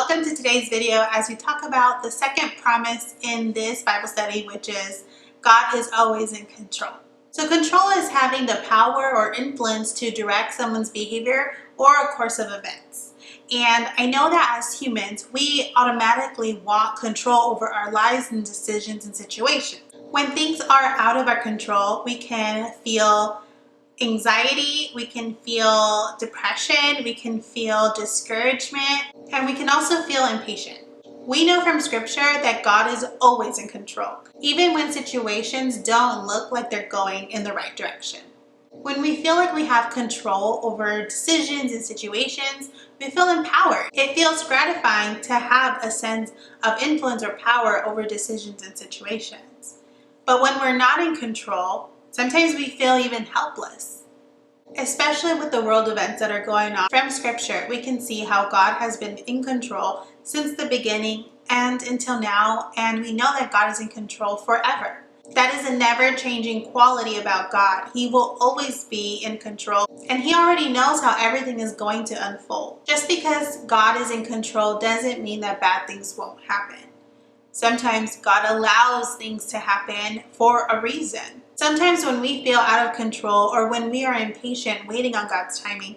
Welcome to today's video as we talk about the second promise in this Bible study, which is God is always in control. So control is having the power or influence to direct someone's behavior or a course of events. And I know that as humans, we automatically want control over our lives and decisions and situations. When things are out of our control, we can feel anxiety, we can feel depression, we can feel discouragement, and we can also feel impatient. We know from scripture that God is always in control, even when situations don't look like they're going in the right direction. When we feel like we have control over decisions and situations, we feel empowered. It feels gratifying to have a sense of influence or power over decisions and situations. But when we're not in control, sometimes we feel even helpless. Especially with the world events that are going on. From scripture, we can see how God has been in control since the beginning and until now, and we know that God is in control forever. That is a never-changing quality about God. He will always be in control, and He already knows how everything is going to unfold. Just because God is in control doesn't mean that bad things won't happen. Sometimes God allows things to happen for a reason. Sometimes when we feel out of control or when we are impatient waiting on God's timing,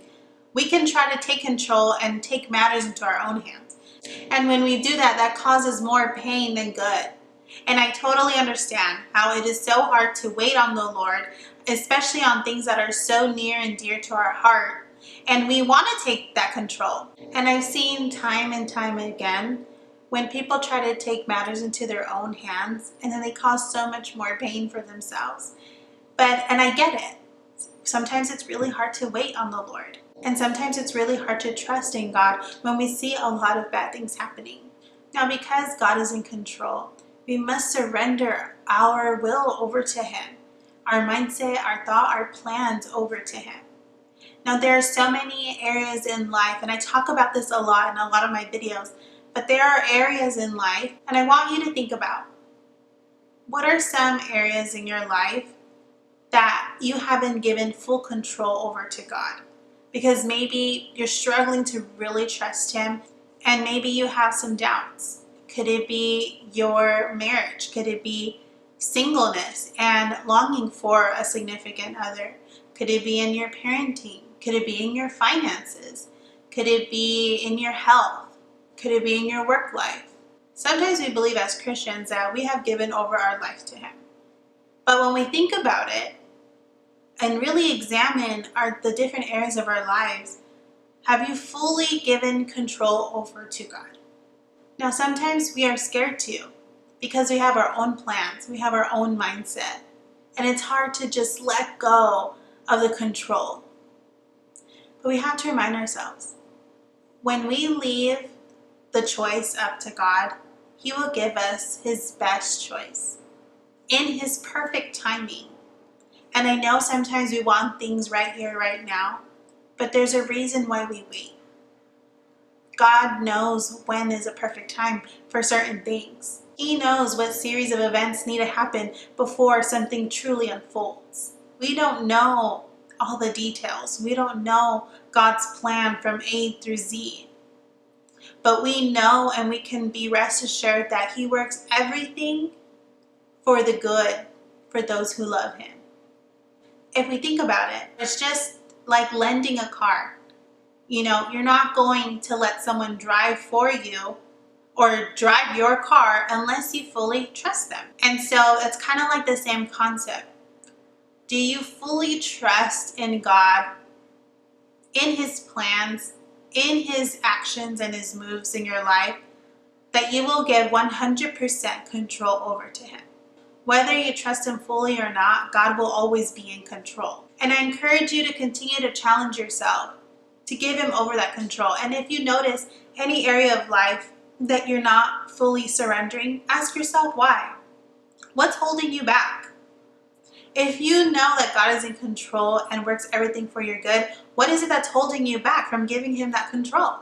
we can try to take control and take matters into our own hands. And when we do that, that causes more pain than good. And I totally understand how it is so hard to wait on the Lord, especially on things that are so near and dear to our heart. And we want to take that control. And I've seen time and time again when people try to take matters into their own hands, and then they cause so much more pain for themselves. And I get it. Sometimes it's really hard to wait on the Lord. And sometimes it's really hard to trust in God when we see a lot of bad things happening. Now, because God is in control, we must surrender our will over to Him, our mindset, our thought, our plans over to Him. Now, there are so many areas in life, and I talk about this a lot in a lot of my videos, but there are areas in life, and I want you to think about, what are some areas in your life that you haven't given full control over to God? Because maybe you're struggling to really trust Him, and maybe you have some doubts. Could it be your marriage? Could it be singleness and longing for a significant other? Could it be in your parenting? Could it be in your finances? Could it be in your health? Could it be in your work life? Sometimes we believe as Christians that we have given over our life to Him. But when we think about it and really examine the different areas of our lives, have you fully given control over to God? Now, sometimes we are scared to because we have our own plans, we have our own mindset, and it's hard to just let go of the control. But we have to remind ourselves, when we leave the choice up to God, He will give us His best choice in His perfect timing. And I know sometimes we want things right here, right now, but there's a reason why we wait. God knows when is a perfect time for certain things. He knows what series of events need to happen before something truly unfolds. We don't know all the details. We don't know God's plan from A through Z. But we know, and we can be rest assured that He works everything for the good for those who love Him. If we think about it, it's just like lending a car. You know, you're not going to let someone drive for you or drive your car unless you fully trust them. And so it's kind of like the same concept. Do you fully trust in God, in His plans, in His actions and His moves in your life, that you will give 100% control over to Him? Whether you trust Him fully or not, God will always be in control. And I encourage you to continue to challenge yourself to give Him over that control. And if you notice any area of life that you're not fully surrendering, ask yourself why. What's holding you back? If you know that God is in control and works everything for your good, what is it that's holding you back from giving Him that control?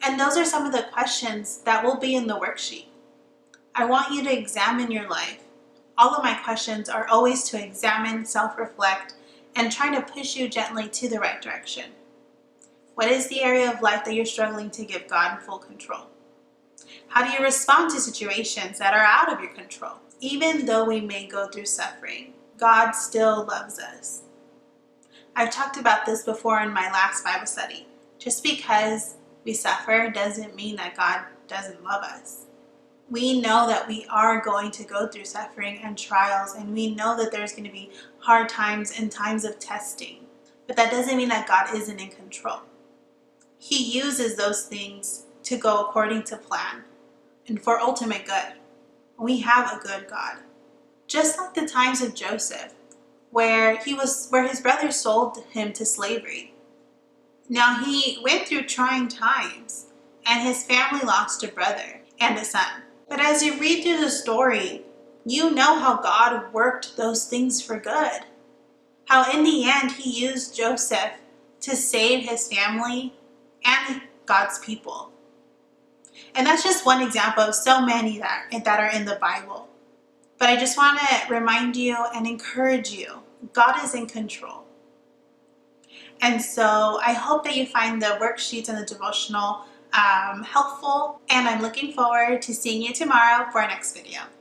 And those are some of the questions that will be in the worksheet. I want you to examine your life. All of my questions are always to examine, self-reflect, and try to push you gently to the right direction. What is the area of life that you're struggling to give God full control? How do you respond to situations that are out of your control? Even though we may go through suffering, God still loves us. I've talked about this before in my last Bible study. Just because we suffer doesn't mean that God doesn't love us. We know that we are going to go through suffering and trials, and we know that there's going to be hard times and times of testing. But that doesn't mean that God isn't in control. He uses those things to go according to plan and for ultimate good. We have a good God. Just like the times of Joseph, where his brothers sold him to slavery. Now he went through trying times, and his family lost a brother and a son. But as you read through the story, you know how God worked those things for good. How in the end he used Joseph to save his family and God's people. And that's just one example of so many that are in the Bible. But I just want to remind you and encourage you, God is in control. And so I hope that you find the worksheets and the devotional helpful. And I'm looking forward to seeing you tomorrow for our next video.